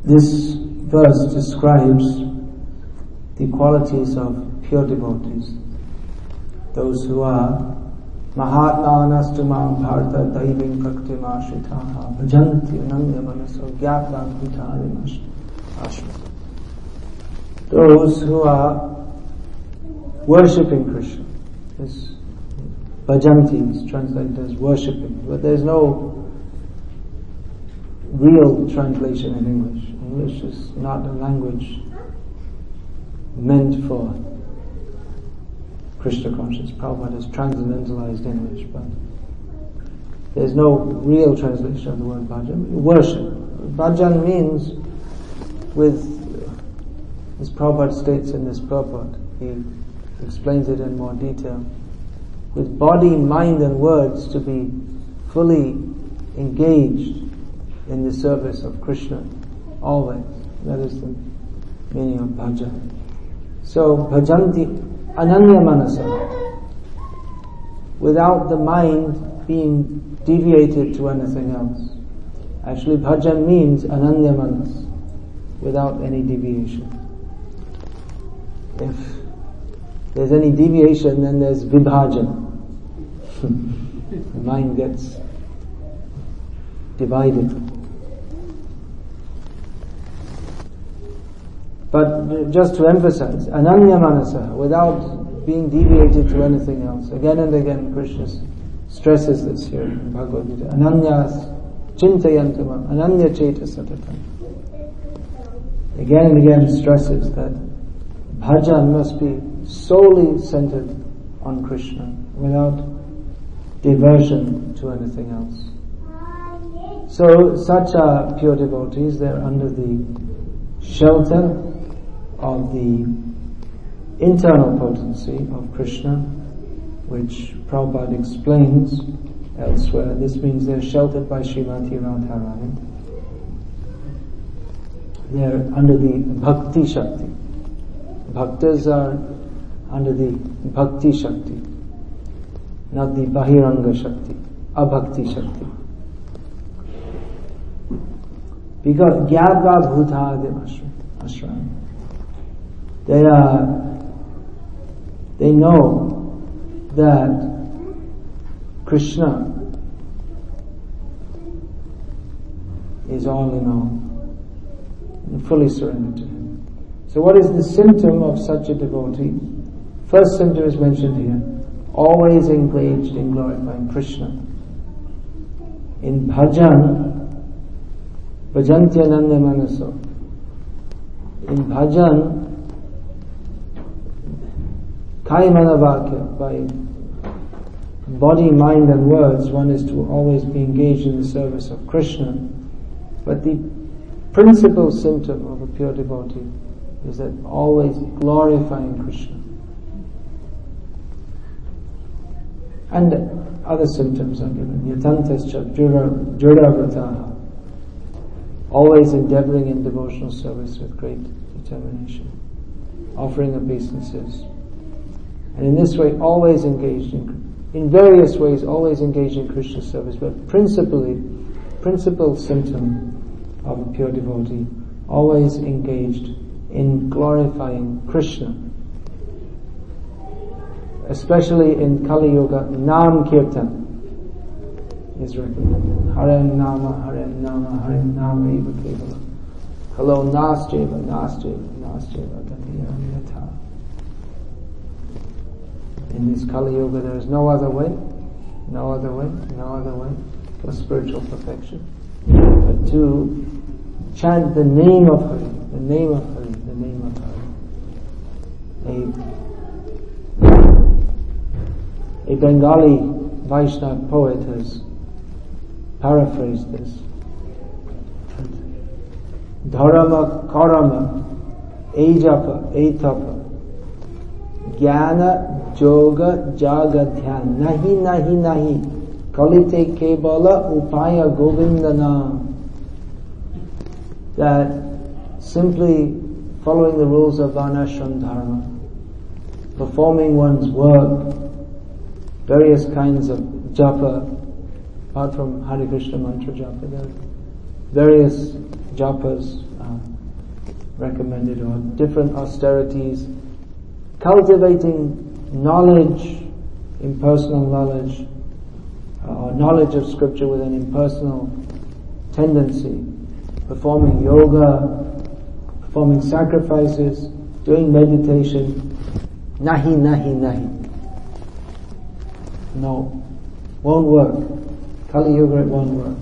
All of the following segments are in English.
This verse describes the qualities of pure devotees, those who are Mahatmanastumam Bharta Daivim Praktimashitaha Bhajanti Ananya Manaso Gyatva Bhutarimash Ashma. Those who are worshipping Krishna. This Bhajanti is translated as worshipping, but there's no real translation in English. English is not a language meant for Krishna consciousness. Prabhupada has transcendentalized English, but there's no real translation of the word bhajan. Worship. Bhajan means, as Prabhupada states in this purport, he explains it in more detail, with body, mind and words to be fully engaged in the service of Krishna always. That is the meaning of bhajan. So bhajanti ananya manasa, without the mind being deviated to anything else. Actually bhajan means ananya manas, without any deviation. If there's any deviation, then there's vibhajan. The mind gets divided. But just to emphasize, ananya manasa, without being deviated to anything else. Again and again Krishna stresses this here in Bhagavad Gita. Ananyas chintayantamam, ananya cheta satatam. Again and again stresses that bhajan must be solely centered on Krishna, without diversion to anything else. So such are pure devotees. They're under the shelter of the internal potency of Krishna, which Prabhupada explains elsewhere. This means they're sheltered by Srimati Radharani. They're under the Bhakti Shakti. Bhaktas are under the Bhakti Shakti, not the Bahiranga Shakti, Abhakti Shakti. Because Gyadva Bhutadim Ashram, they know that Krishna is all in all, and fully surrendered to Him. So what is the symptom of such a devotee? First symptom is mentioned here: always engaged in glorifying Krishna. In bhajan, bhajantyananya manaso. In bhajan, kaimana vakya, by body, mind and words, one is to always be engaged in the service of Krishna. But the principal symptom of a pure devotee is that always glorifying Krishna. And other symptoms are given. Yatantascha juravrataha, always endeavoring in devotional service with great determination, offering obeisances. And in this way, always engaged in various ways, always engaged in Krishna service, but principal symptom of a pure devotee, always engaged in glorifying Krishna. Especially in Kali Yuga, Nam Kirtan is recommended. Hare Nama, Hare Nama, Hare Nama Eva Kevala. Hello, Nasjeva, Nasjeva, Nasjeva, Dhaniyamyata. In this Kali Yuga, there is no other way for spiritual perfection but to chant the name of Hari, the name of Hari, the name of Hari. A Bengali Vaishnava poet has paraphrased this. Dharma karama ejapa etapa jnana yoga jaga dhyan nahi nahi nahi kalite kebala upaya govindana. That simply following the rules of varnashram dharma, performing one's work, various kinds of japa, apart from Hare Krishna mantra japa, there are various japas, recommended, or different austerities, cultivating knowledge, impersonal knowledge, or knowledge of scripture with an impersonal tendency, performing yoga, performing sacrifices, doing meditation. Nahi, nahi, nahi. No, won't work. Kali Yuga, it won't work.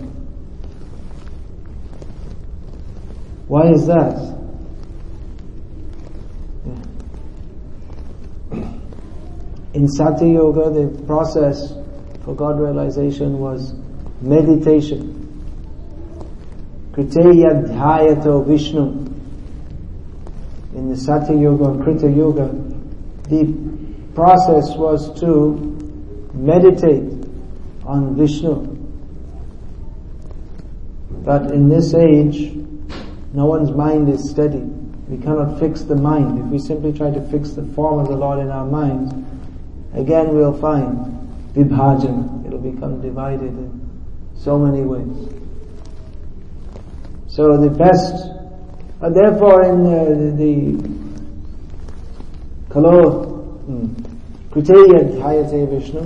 Why is that? In Satya Yoga, the process for God realization was meditation. Kriteya dhyayato Vishnu. In the Satya Yoga or Krita Yoga, the process was to meditate on Vishnu. But in this age, no one's mind is steady. We cannot fix the mind. If we simply try to fix the form of the Lord in our minds, again we'll find vibhajan. It'll become divided in so many ways. So the best, therefore in the Kalo Kriteya Dhyayate Vishnu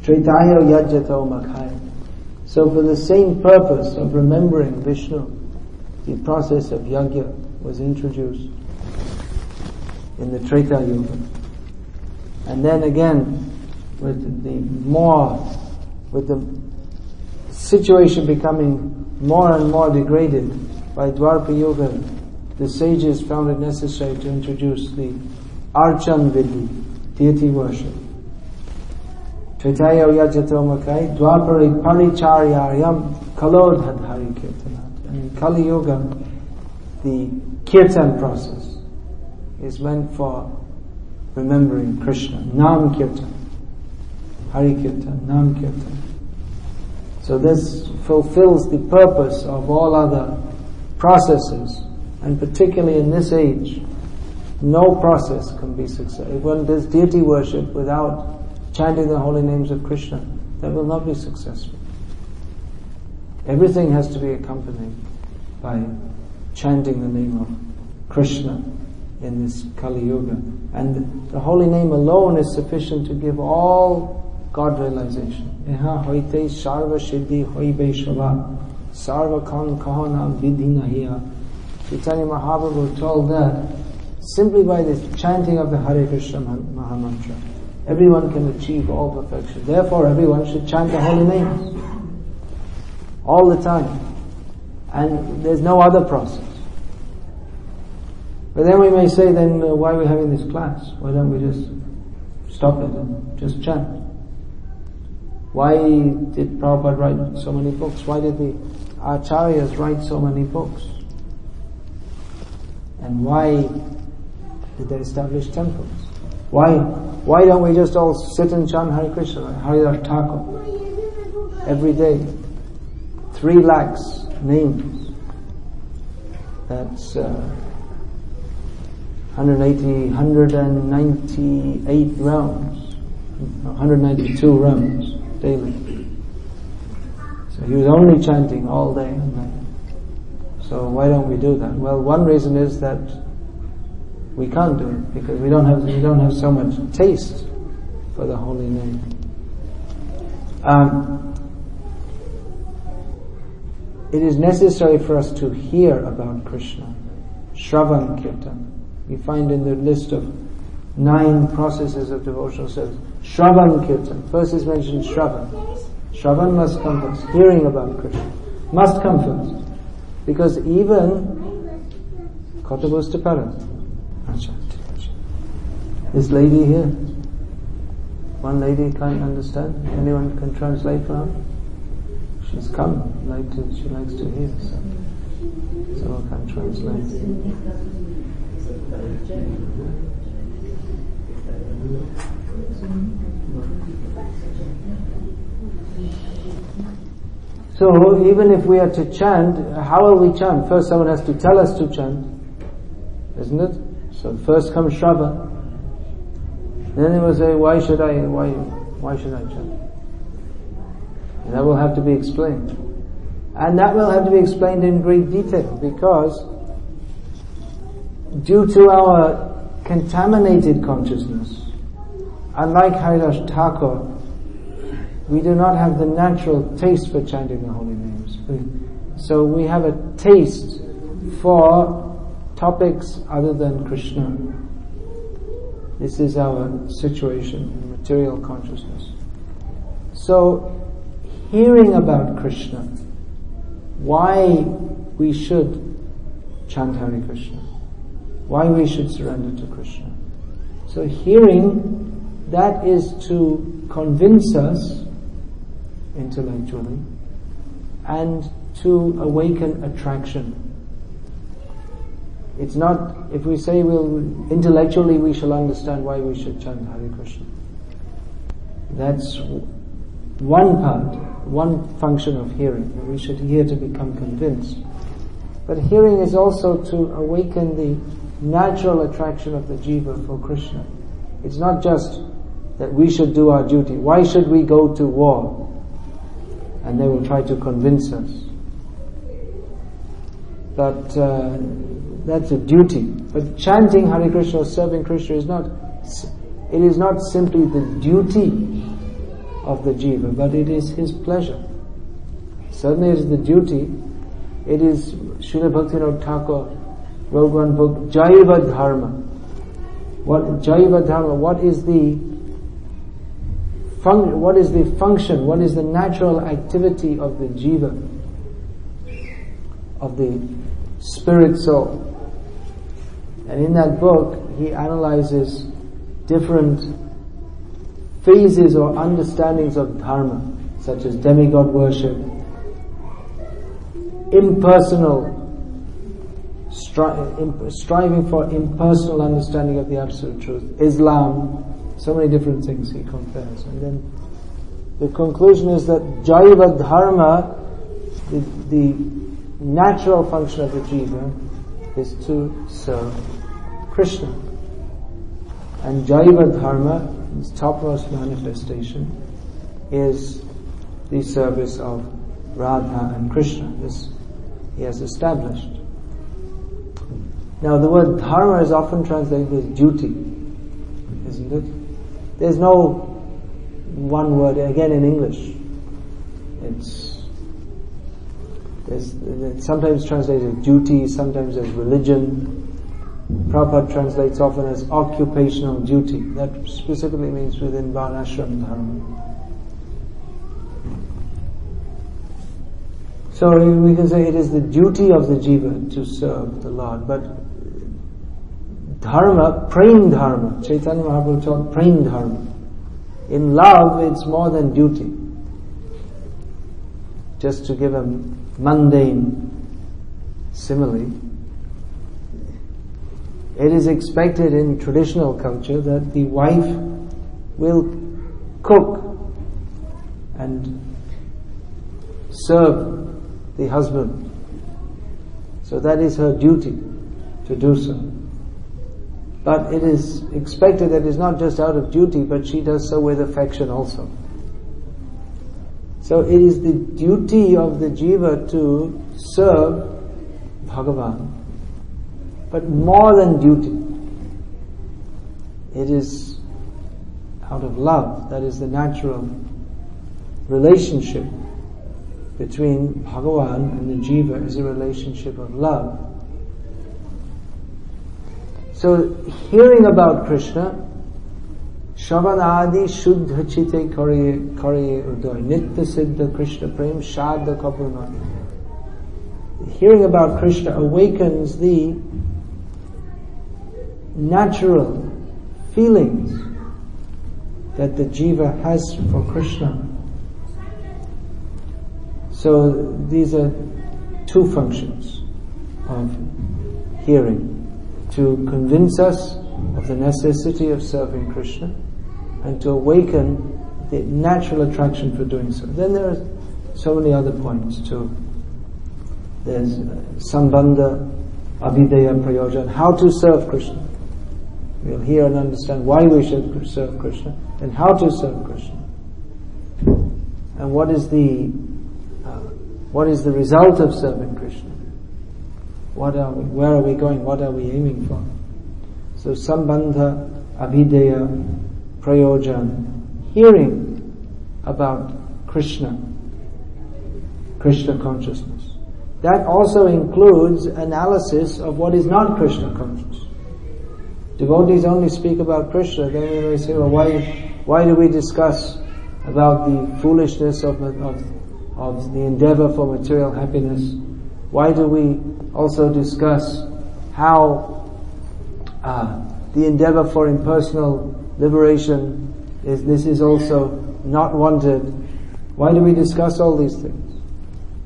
Traitayo Yajyato Makhaya. So for the same purpose of remembering Vishnu, the process of yajna was introduced in the Treta Yoga. And then again, with the situation becoming more and more degraded by Dwarpa Yoga, the sages found it necessary to introduce the Archan Vidhi, deity worship. Tretaya Yajato Makai, Dwapare Paricharyayam Kalodhad Hari Kirtanat. And in Kali Yoga, the Kirtan process is meant for remembering Krishna. Nam Kirtan. Hari Kirtan, Nam Kirtan. So this fulfills the purpose of all other processes, and particularly in this age, no process can be successful. If one does deity worship without chanting the holy names of Krishna, that will not be successful. Everything has to be accompanied by chanting the name of Krishna in this Kali Yuga. And the holy name alone is sufficient to give all God realization. Eha hoite sarva siddhi hoibe shava sarva kan kahana vidhi nahiya. Chaitanya Mahaprabhu told that simply by the chanting of the Hare Krishna Mahamantra, everyone can achieve all perfection. Therefore, everyone should chant the holy names all the time. And there's no other process. But then we may say, then why are we having this class? Why don't we just stop it and just chant? Why did Prabhupada write so many books? Why did the Acharyas write so many books? And why did they establish temples? Why don't we just all sit and chant Hare Krishna, like Haridas Thakur, every day? 3 lakhs names. That's 198 rounds, 192 rounds daily. So he was only chanting all day and night. So why don't we do that? Well, one reason is that we can't do it because we don't have so much taste for the holy name. It is necessary for us to hear about Krishna. Shravan Kirtan. We find in the list of 9 processes of devotional service, Shravan Kirtan. First is mentioned Shravan. Shravan must come first. Hearing about Krishna must come first. Because even Kotabustapara, this lady here, one lady can't understand. Anyone can translate for her? She's come, she likes to hear, so I can translate. So even if we are to chant, how will we chant? First someone has to tell us to chant, isn't it? So first comes Shravan. Then they will say, why should I chant? And that will have to be explained. And that will have to be explained in great detail, because due to our contaminated consciousness, unlike Haridas Thakur, we do not have the natural taste for chanting the holy names. So we have a taste for topics other than Krishna. This is our situation in material consciousness. So, hearing about Krishna, why we should chant Hare Krishna, why we should surrender to Krishna. So hearing, that is to convince us intellectually and to awaken attraction. It's not, if we say intellectually we shall understand why we should chant Hare Krishna. That's one part, one function of hearing. We should hear to become convinced. But hearing is also to awaken the natural attraction of the jiva for Krishna. It's not just that we should do our duty. Why should we go to war? And they will try to convince us. But that's a duty. But chanting Hare Krishna or serving Krishna is not simply the duty of the jiva, but it is his pleasure. Certainly it is the duty. It is, Srila Bhaktivinoda Thakur wrote one book, Jaiva Dharma. What Jaiva Dharma? What is the function? What is the natural activity of the jiva, of the spirit soul? And in that book, he analyzes different phases or understandings of dharma, such as demigod worship, impersonal, striving for impersonal understanding of the absolute truth, Islam, so many different things he compares. And then the conclusion is that Jaiva Dharma, the natural function of the jiva, is to serve Krishna. And Jaiva Dharma, its topmost manifestation, is the service of Radha and Krishna. This he has established. Now the word dharma is often translated as duty, isn't it? There's no one word, again in English. It's sometimes translated as duty, sometimes as religion. Prabhupada translates often as occupational duty. That specifically means within Varnashram Dharma. So we can say it is the duty of the jiva to serve the Lord. But dharma, prem dharma, Chaitanya Mahaprabhu taught prem dharma. In love, it's more than duty. Just to give a mundane simile, it is expected in traditional culture that the wife will cook and serve the husband. So that is her duty to do so. But it is expected that it is not just out of duty, but she does so with affection also. So it is the duty of the jiva to serve Bhagavan. But more than duty, it is out of love. That is the natural relationship between Bhagavan and the jiva is a relationship of love. So hearing about Krishna, Shravanadi Shuddha Chite Kariye Uday Nitya Siddha Krishna Prem Shadha Kapurnani. Hearing about Krishna awakens the natural feelings that the jiva has for Krishna. So these are two functions of hearing: to convince us of the necessity of serving Krishna and to awaken the natural attraction for doing so. Then there are so many other points too. There's Sambandha, Abhideya, Prayojan, how to serve Krishna. We'll hear and understand why we should serve Krishna and how to serve Krishna. And what is the result of serving Krishna? What are we? Where are we going? What are we aiming for? So sambandha, abhideya, prayojan, hearing about Krishna consciousness. That also includes analysis of what is not Krishna conscious. Devotees only speak about Krishna, then we may say, well, why do we discuss about the foolishness of the endeavor for material happiness? Why do we also discuss how the endeavor for impersonal liberation is also not wanted? Why do we discuss all these things?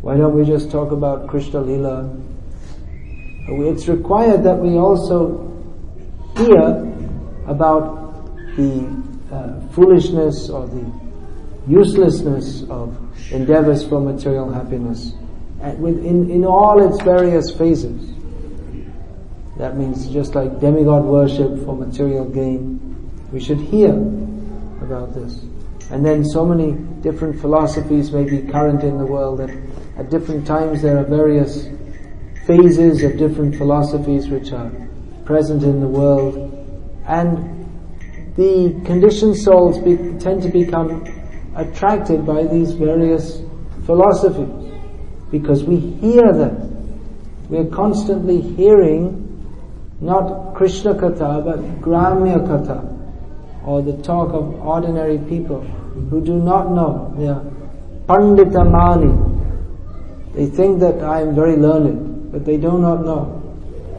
Why don't we just talk about Krishna Lila? It's required that we also hear about the foolishness or the uselessness of endeavors for material happiness in all its various phases. That means just like demigod worship for material gain, we should hear about this. And then so many different philosophies may be current in the world that at different times there are various phases of different philosophies which are present in the world, and the conditioned souls tend to become attracted by these various philosophies because we hear them. We are constantly hearing not Krishna Katha but Gramya Katha, or the talk of ordinary people who do not know. They are Panditamani. They think that I am very learned, but they do not know.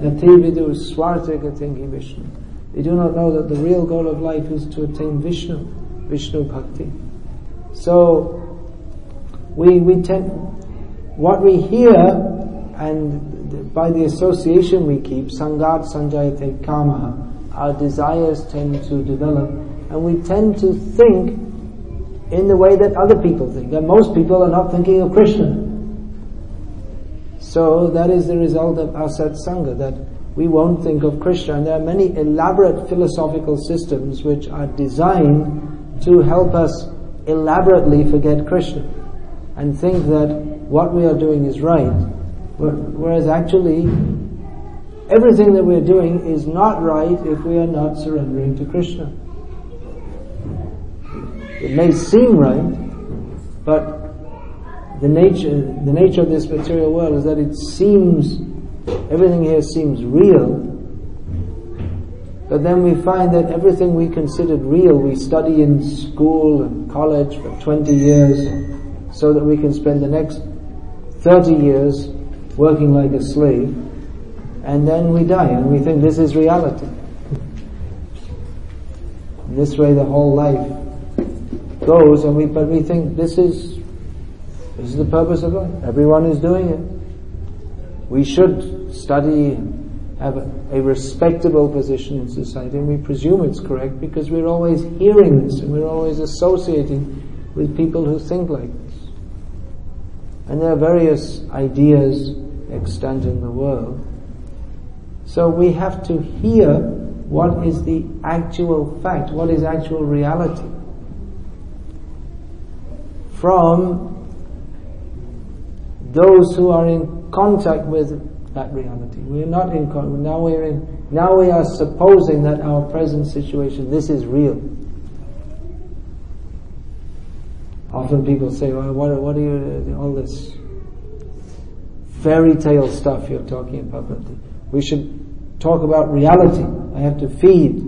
Nati vidu swartikatingi Vishnu. They do not know that the real goal of life is to attain Vishnu Bhakti. So we tend, what we hear, and by the association we keep, sangat sanjayate kamaha, our desires tend to develop, and we tend to think in the way that other people think. And most people are not thinking of Krishna. So that is the result of asat sangha, that we won't think of Krishna. And there are many elaborate philosophical systems which are designed to help us elaborately forget Krishna and think that what we are doing is right, whereas actually everything that we are doing is not right if we are not surrendering to Krishna. It may seem right, but the nature of this material world is that it seems, everything here seems real, but then we find that everything we considered real, we study in school and college for 20 years so that we can spend the next 30 years working like a slave, and then we die and we think this is reality. In this way the whole life goes, but we think this is the purpose of life. Everyone is doing it. We should study and have a respectable position in society, and we presume it's correct because we're always hearing this and we're always associating with people who think like this. And there are various ideas extant in the world. So we have to hear what is the actual fact, what is actual reality, from those who are in contact with that reality. We are not in contact. Now we are supposing that our present situation, this is real. Often people say, well, what are you, all this fairy tale stuff you're talking about? But we should talk about reality. I have to feed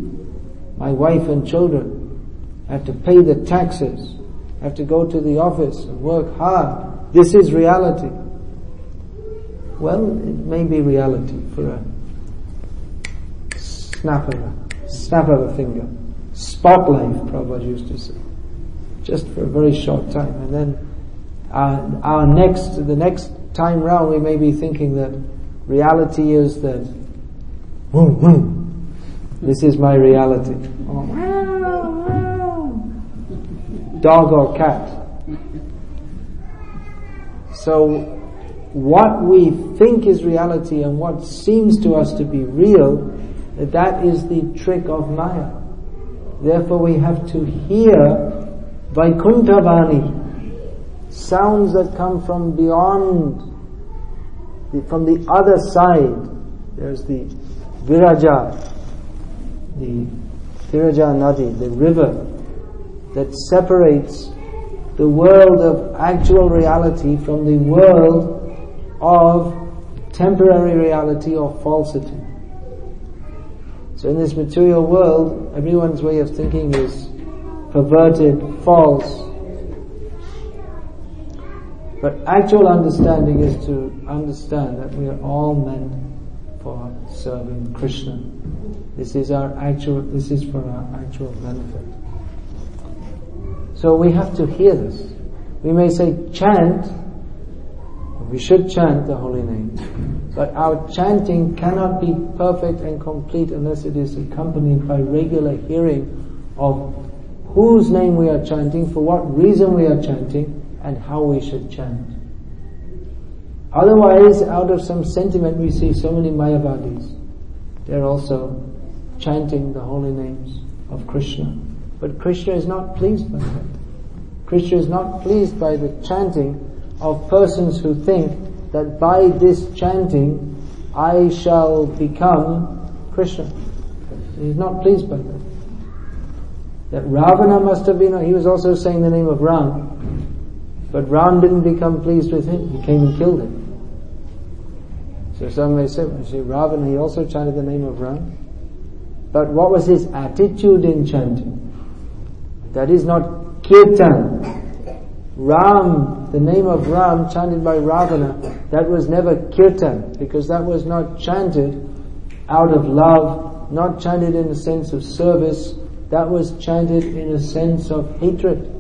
my wife and children. I have to pay the taxes. I have to go to the office and work hard. This is reality. Well, it may be reality for a snap of a finger. Spot life, Prabhupada used to say. Just for a very short time. And then the next time round we may be thinking that reality is that this is my reality. Dog or cat. So what we think is reality and what seems to us to be real, that is the trick of Maya. Therefore we have to hear Vaikunthavani, sounds that come from beyond From the other side, there's the Viraja Nadi, the river that separates the world of actual reality from the world of temporary reality or falsity. So in this material world, everyone's way of thinking is perverted, false. But actual understanding is to understand that we are all meant for serving Krishna. This is for our actual benefit. So we have to hear this. We may say chant, we should chant the holy names, but our chanting cannot be perfect and complete unless it is accompanied by regular hearing of whose name we are chanting, for what reason we are chanting, and how we should chant. Otherwise, out of some sentiment, we see so many Mayavadis. They're also chanting the holy names of Krishna. But Krishna is not pleased by that. Krishna is not pleased by the chanting of persons who think that by this chanting I shall become Krishna. He's not pleased by that. That Ravana must have been, he was also saying the name of Ram, but Ram didn't become pleased with him. He came and killed him. So some may say, Ravana, he also chanted the name of Ram. But what was his attitude in chanting? That is not kirtan. Ram, the name of Ram chanted by Ravana, that was never kirtan, because that was not chanted out of love, not chanted in a sense of service, that was chanted in a sense of hatred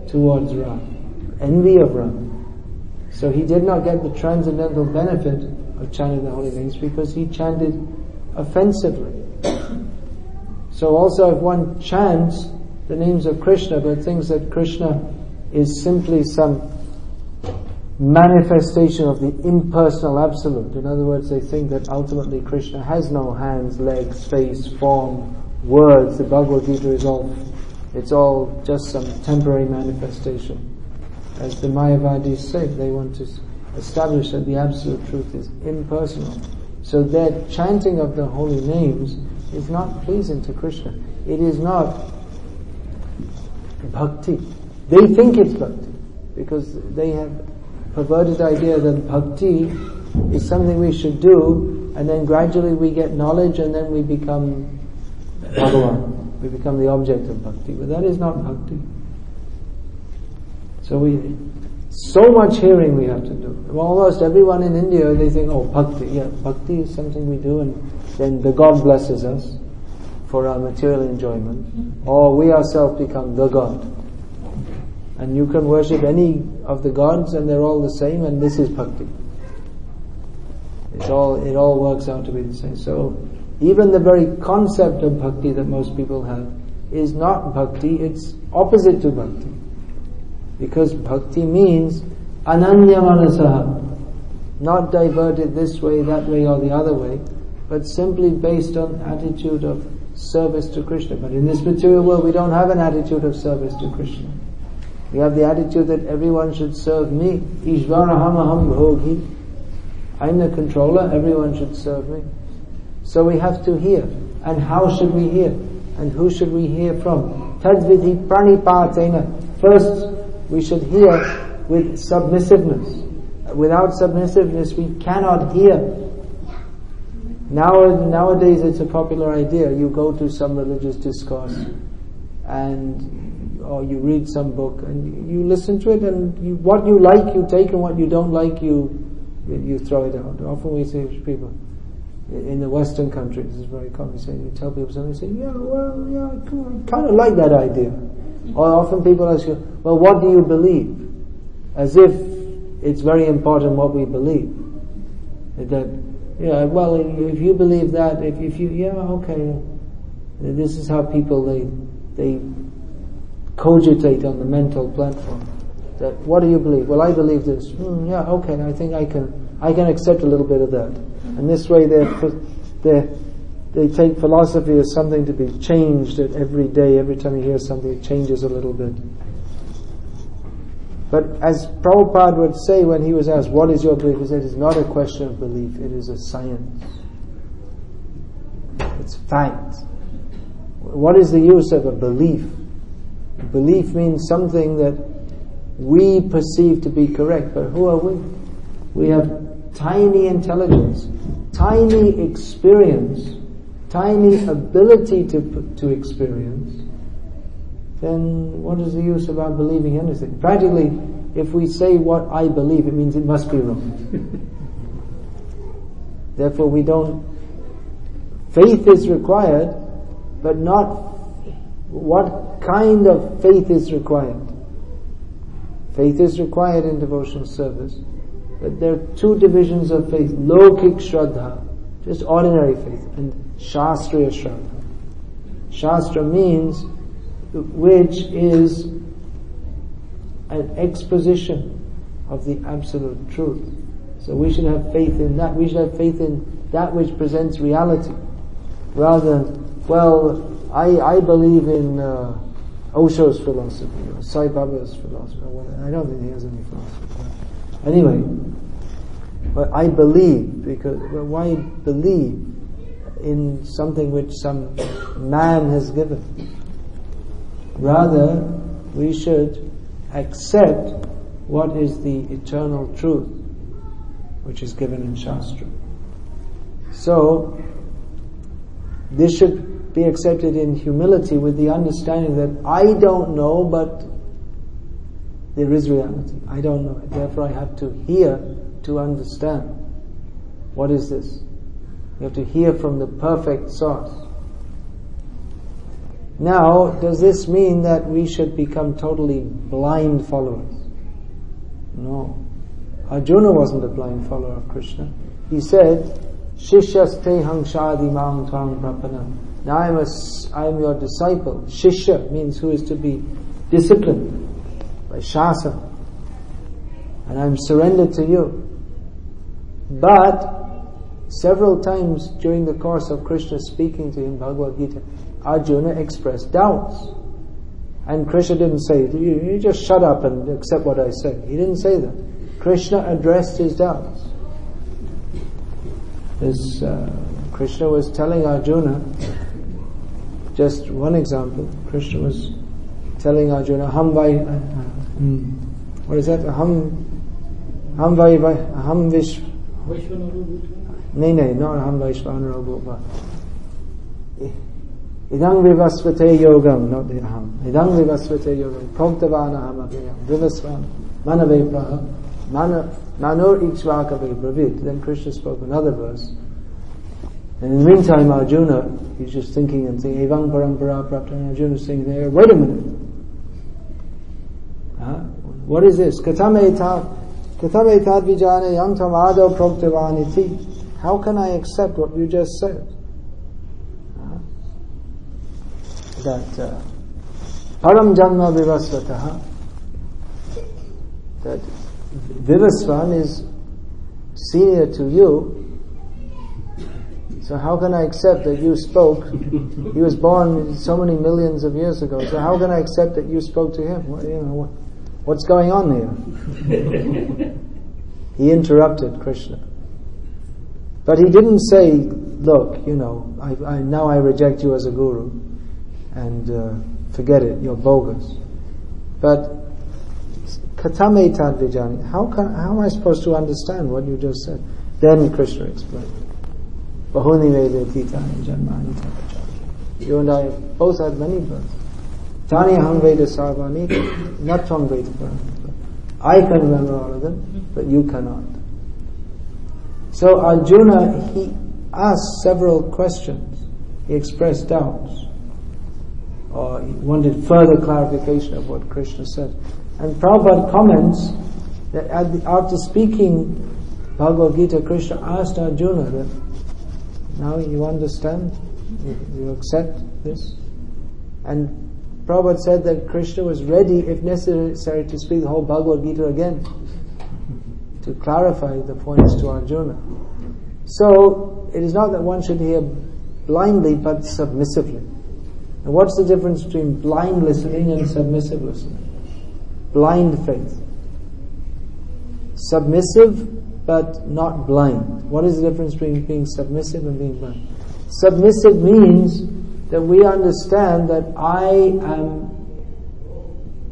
towards Ram, envy of Ram. So he did not get the transcendental benefit of chanting the holy names because he chanted offensively. So also if one chants the names of Krishna but thinks that Krishna is simply some manifestation of the impersonal absolute, in other words they think that ultimately Krishna has no hands, legs, face, form, words, the Bhagavad Gita it's all just some temporary manifestation. As the Mayavadis say, they want to establish that the absolute truth is impersonal. So their chanting of the holy names is not pleasing to Krishna. It is not bhakti. They think it's bhakti because they have perverted idea that bhakti is something we should do, and then gradually we get knowledge and then we become Bhagavan. We become the object of bhakti. But that is not bhakti. So much hearing we have to do. Almost everyone in India, they think, oh, bhakti. Yeah, bhakti is something we do and then the God blesses us for our material enjoyment. Or we ourselves become the God. And you can worship any of the gods and they're all the same, and this is bhakti. It all works out to be the same. So even the very concept of bhakti that most people have is not bhakti, it's opposite to bhakti. Because bhakti means ananya manasaha, not diverted this way, that way or the other way, but simply based on attitude of service to Krishna. But in this material world we don't have an attitude of service to Krishna. We have the attitude that everyone should serve me. Ishvaraham aham bhogi. I'm the controller, everyone should serve me. So we have to hear. And how should we hear? And who should we hear from? Tadvidhi pranipatena. First, we should hear with submissiveness. Without submissiveness, we cannot hear. Nowadays, it's a popular idea. You go to some religious discourse, or you read some book, and you listen to it, and what you like, you take, and what you don't like, you throw it out. Often we say to people, in the Western countries, this is very common. You tell people something, they say, I kind of like that idea. Or often people ask you, well, what do you believe? As if it's very important what we believe. That, if you believe that, if you, okay. This is how people, they cogitate on the mental platform. That, what do you believe? Well, I believe this. Okay, I think I can accept a little bit of that. And this way they take philosophy as something to be changed every day. Every time you hear something, it changes a little bit. But as Prabhupada would say when he was asked, what is your belief? He said, it's not a question of belief, it is a science. It's fact. What is the use of a belief? Belief means something that we perceive to be correct, but who are we? We have tiny intelligence, tiny experience, tiny ability to experience. Then what is the use of our believing anything? Practically, if we say what I believe, it means it must be wrong. Therefore we don't. Faith is required, but not what kind of faith is required. Faith is required in devotional service, but there are two divisions of faith: lokik shraddha, just ordinary faith, and shastriya shraddha. Shastra means which is an exposition of the absolute truth. So we should have faith in that. We should have faith in that which presents reality, rather than, well, I believe in Osho's philosophy or Sai Baba's philosophy. I don't think he has any philosophy. Anyway, but I believe, because why believe in something which some man has given? Rather, we should accept what is the eternal truth which is given in Shastra. So, this should be accepted in humility with the understanding that I don't know, but there is reality. I don't know it. Therefore I have to hear to understand. What is this? We have to hear from the perfect source. Now, does this mean that we should become totally blind followers? No. Arjuna wasn't a blind follower of Krishna. He said, Shishya stehang shadi mang tvang prapanam. Now I am your disciple. Shishya means who is to be disciplined by shasana. And I'm surrendered to you. But several times during the course of Krishna speaking to him, Bhagavad Gita, Arjuna expressed doubts. And Krishna didn't say, you just shut up and accept what I say. He didn't say that. Krishna addressed his doubts. Krishna was telling Arjuna, just one example, Krishna was telling Arjuna, what is that? Not Aham Vaishvanaro Bhutva. Idang vivasvate yogam, not the aham. Idang vivasvate yogam, proktavana hamabhyam, vivasvan, manave praha, nanor ikshvakave bravit. Then Krishna spoke another verse. And in the meantime, Arjuna, he's just thinking and saying, Evang parampara prapta, and Arjuna is saying there, wait a minute. What is this? Katame tad vijane yam tam ado proktavaniti. How can I accept what you just said? That param janma vivasvataha, that Vivasvan is senior to you, so how can I accept that you spoke? He was born so many millions of years ago, so how can I accept that you spoke to him? What's going on here? He interrupted Krishna. But he didn't say, look, now I reject you as a guru, and forget it, you're bogus. But katame tad vijani, how am I supposed to understand what you just said? Then Krishna explained, bahuni vedetitani janmani tapachari. You and I both had many births. Tani aham veda sarvani, not tvam veda param. I can remember all of them, but you cannot. So Arjuna, he asked several questions. He expressed doubts, or he wanted further clarification of what Krishna said. And Prabhupada comments that after speaking Bhagavad Gita, Krishna asked Arjuna that, now you understand? You accept this? And Prabhupada said that Krishna was ready, if necessary, to speak the whole Bhagavad Gita again, to clarify the points to Arjuna. So, it is not that one should hear blindly, but submissively. And what's the difference between blind listening and submissive listening? Blind faith. submissive but not blind. What is the difference between being submissive and being blind? Submissive means that we understand that I am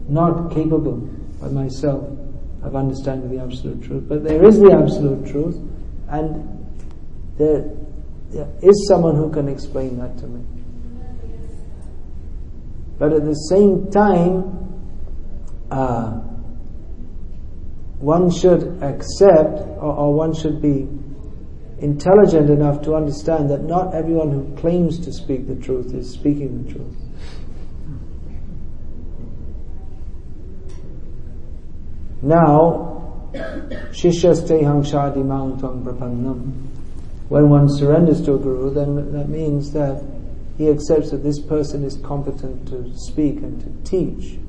not capable by myself of understanding the absolute truth, but there is the absolute truth, and there is someone who can explain that to me. But at the same time, one should accept, or one should be intelligent enough to understand that not everyone who claims to speak the truth is speaking the truth. Now, Shishyaste hangshadi mangtang prapannam. When one surrenders to a guru, then that means that he accepts that this person is competent to speak and to teach.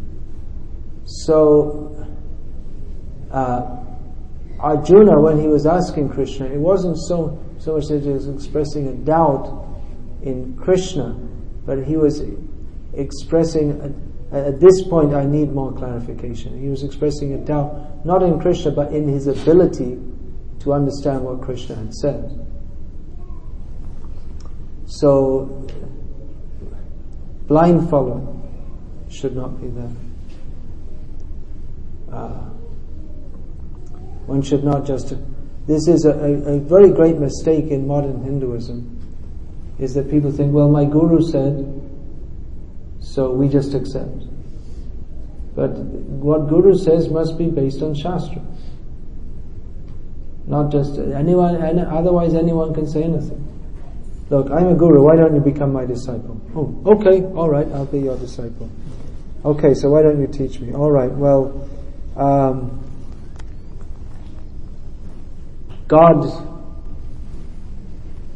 So, Arjuna, when he was asking Krishna, it wasn't so much that he was expressing a doubt in Krishna, but he was expressing at this point I need more clarification. He was expressing a doubt not in Krishna but in his ability to understand what Krishna had said. So blind following should not be there. One should not just... This is a very great mistake in modern Hinduism, is that people think, well, my guru said, so we just accept. But what guru says must be based on Shastra. Not just anyone, otherwise anyone can say anything. Look, I'm a guru, why don't you become my disciple? Oh, okay, alright, I'll be your disciple. Okay, so why don't you teach me? Alright, well, God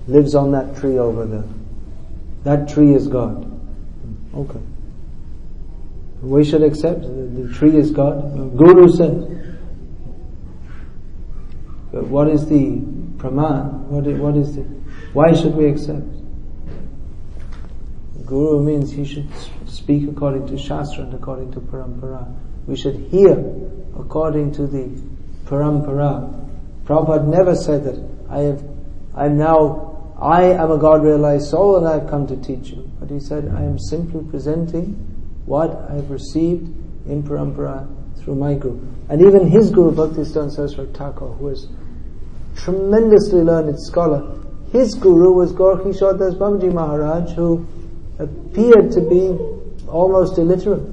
lives on that tree over there. That tree is God. Okay. We should accept the tree is God. Guru said. But what is the praman? What is the... Why should we accept? Guru means he should speak according to Shastra and according to Parampara. We should hear according to the Parampara. Prabhupada never said that I am a God-realized soul and I have come to teach you. But he said, I am simply presenting what I have received in Parampara through my Guru. And even his Guru, Bhaktisiddhanta Saraswati Thakur, who was tremendously learned scholar, his Guru was Gaura Das Babaji Maharaj, who appeared to be almost illiterate.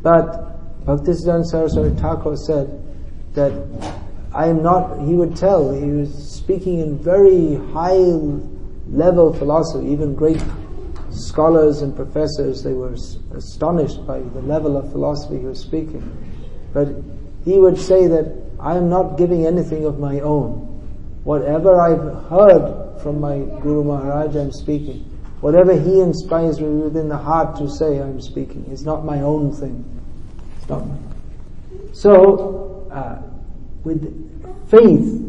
But Bhaktisiddhanta Saraswati Thakur said that I am not, he would tell, he was speaking in very high level philosophy, even great scholars and professors, they were astonished by the level of philosophy he was speaking. But he would say that I am not giving anything of my own. Whatever I've heard from my Guru Maharaj, I'm speaking. Whatever he inspires me within the heart to say, I'm speaking. It's not my own thing. It's not my... So, with faith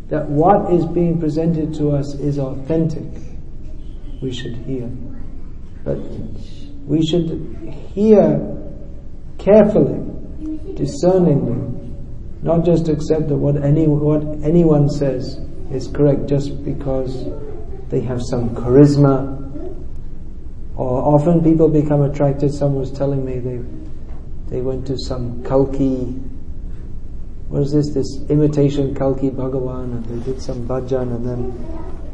that what is being presented to us is authentic, we should hear. But we should hear carefully, discerningly, not just accept that what anyone says is correct just because they have some charisma. Or often people become attracted. Someone was telling me they went to some Kalki, what is this imitation Kalki Bhagavan, and they did some bhajan, and then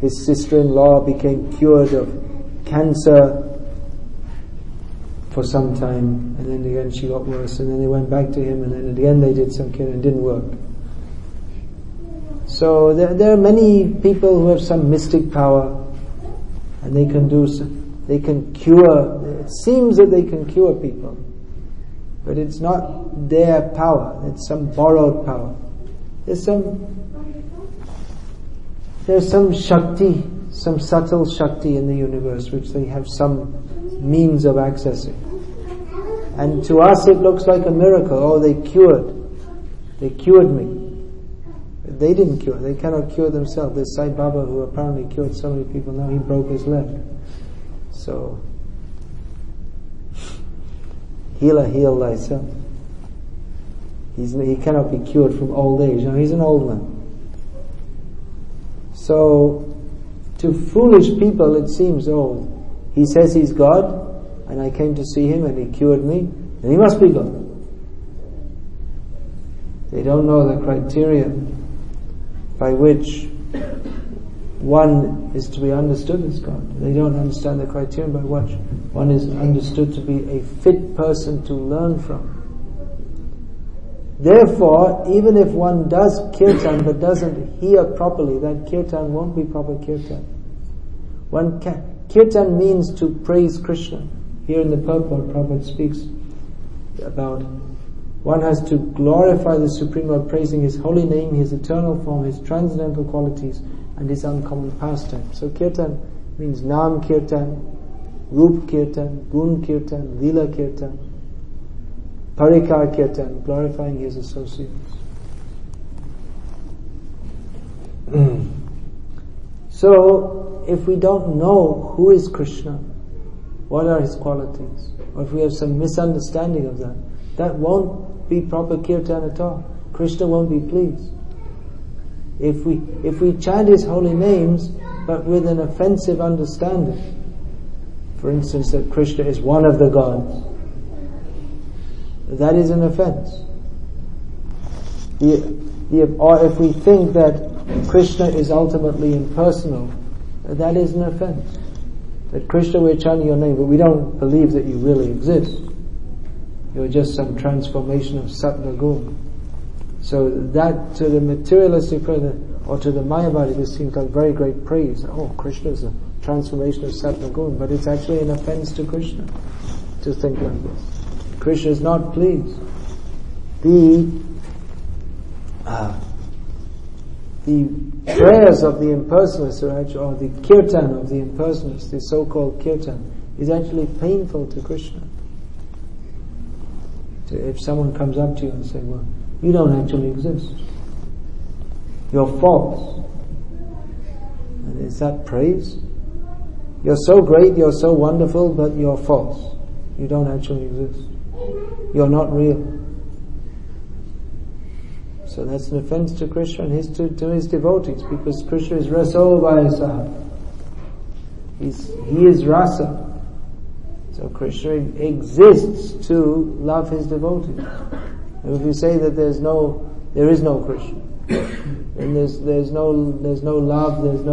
his sister-in-law became cured of cancer for some time, and then again she got worse, and then they went back to him, and then again they did some cure and it didn't work. So there are many people who have some mystic power, and they can cure, it seems that they can cure people, but it's not their power, it's some borrowed power. There's some Shakti, some subtle Shakti in the universe which they have some means of accessing. And to us it looks like a miracle. Oh, they cured me. They didn't cure, they cannot cure themselves. There's Sai Baba who apparently cured so many people, now he broke his leg. So, heal thyself. He cannot be cured from old age. He's an old man. So, to foolish people it seems, he says he's God, and I came to see him and he cured me, then he must be God. They don't know the criteria by which one is to be understood as God. They don't understand the criteria by which one is understood to be a fit person to learn from. Therefore, even if one does kirtan but doesn't hear properly, that kirtan won't be proper kirtan. Kirtan means to praise Krishna. Here in the purport, Prabhupada speaks about one has to glorify the Supreme Lord, praising His holy name, His eternal form, His transcendental qualities, and His uncommon pastime. So kirtan means Nam kirtan, Rup kirtan, Gun kirtan, Lila kirtan, Parikar kirtan, glorifying His associates. So, if we don't know who is Krishna, what are His qualities, or if we have some misunderstanding of that, that won't be proper kirtan at all. Krishna won't be pleased. If we chant His holy names, but with an offensive understanding, for instance, that Krishna is one of the gods, that is an offense. Or if we think that Krishna is ultimately impersonal, that is an offense. That Krishna, we're chanting your name, but we don't believe that you really exist. You're just some transformation of Satnagun. So that, to the materialistic person, or to the Mayavadi, this seems like very great praise. Krishna is a transformation of Satnagun, but it's actually an offense to Krishna to think like this. Krishna is not pleased. The prayers of the impersonalists, or the kirtan of the impersonalists, the so-called kirtan, is actually painful to Krishna. If someone comes up to you and says, well, you don't actually exist. You're false. And is that praise? You're so great, you're so wonderful, but you're false. You don't actually exist. You're not real. So that's an offense to Krishna and to his devotees, because Krishna is Raso Vayasaha. He is Rasa. So Krishna exists to love his devotees. And if you say that there is no Krishna, then there's no love, there's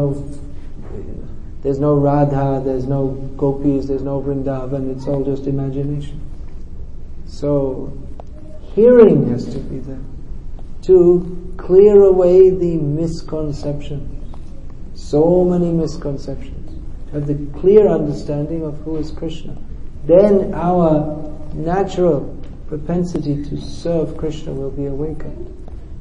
no Radha, there's no gopis, there's no Vrindavan, it's all just imagination. So hearing has to be there to clear away the misconceptions. So many misconceptions. To have the clear understanding of who is Krishna. Then our natural propensity to serve Krishna will be awakened.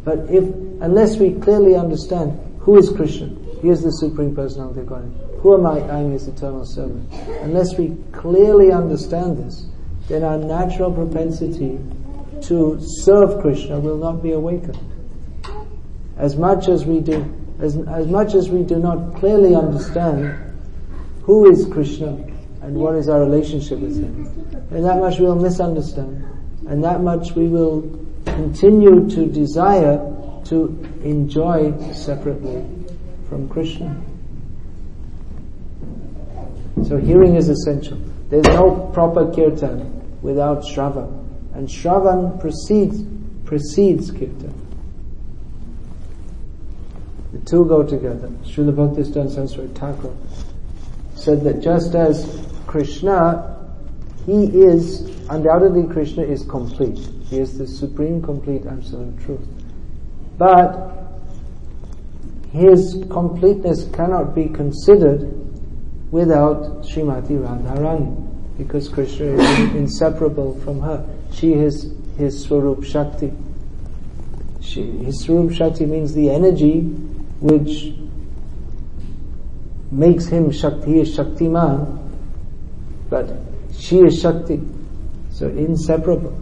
But unless we clearly understand who is Krishna, He is the Supreme Personality of Godhead. Who am I? I am His eternal servant. Unless we clearly understand this, then our natural propensity to serve Krishna will not be awakened. As much as we do not clearly understand who is Krishna and what is our relationship with Him, and that much we will misunderstand, and that much we will continue to desire to enjoy separately from Krishna. So hearing is essential. There's no proper kirtan without Shravan, and Shravan precedes kirtan. The two go together. Srila Bhaktisiddhanta Saraswati Thakur said that just as Krishna, undoubtedly Krishna is complete. He is the supreme, complete, absolute truth. But His completeness cannot be considered without Srimati Radharani, because Krishna is inseparable from her. She is His Swarup Shakti. His Swarup Shakti means the energy which makes Him Shakti. He is Shaktiman, but she is Shakti. So inseparable.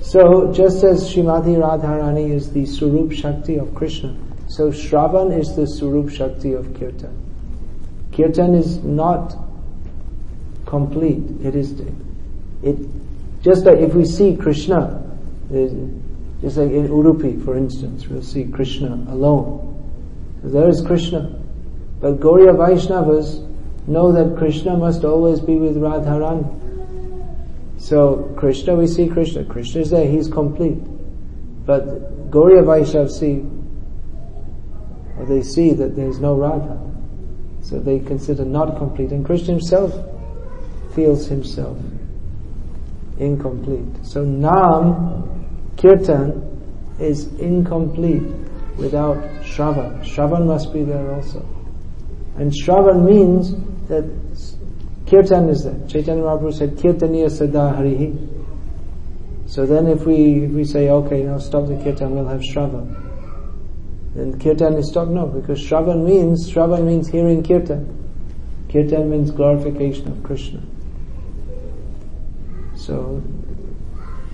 So just as Srimati Radharani is the Swarup Shakti of Krishna, so Shravan is the Swarup Shakti of Kirtan. Kirtan is not complete. Just like if we see Krishna, Just like in Udupi, for instance, we'll see Krishna alone. So there is Krishna. But Gauriya Vaishnavas know that Krishna must always be with Radharani. So Krishna, we see Krishna. Krishna is there, he's complete. But Gauriya Vaishnavas they see that there is no Radha. So they consider not complete. And Krishna himself feels himself incomplete. So Nam, Kirtan, is incomplete without Shravan. Shravan must be there also. And Shravan means that Kirtan is there. Chaitanya Mahaprabhu said, Kirtaniya Sada Harihi. So then if we say, okay, now stop the Kirtan, we'll have Shravan. Then Kirtan is stopped? No, because Shravan means hearing Kirtan. Kirtan means glorification of Krishna. So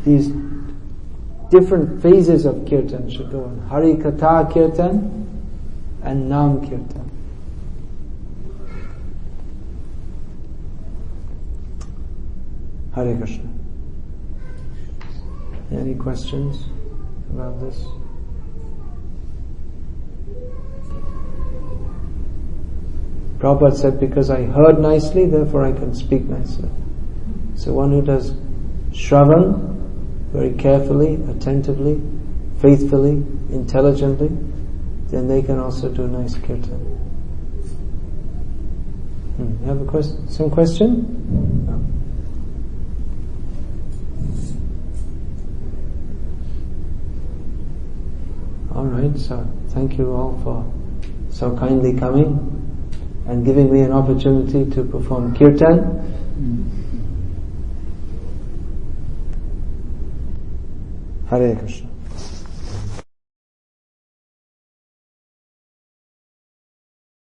these different phases of Kirtan should go on. Hari Katha Kirtan and Nam Kirtan. Hare Krishna. Any questions about this? Prabhupada said, because I heard nicely, therefore I can speak nicely. So one who does Shravan very carefully, attentively, faithfully, intelligently, then they can also do nice kirtan. You have a question? Some question? No. All right, so thank you all for so kindly coming and giving me an opportunity to perform kirtan. Hare Krishna.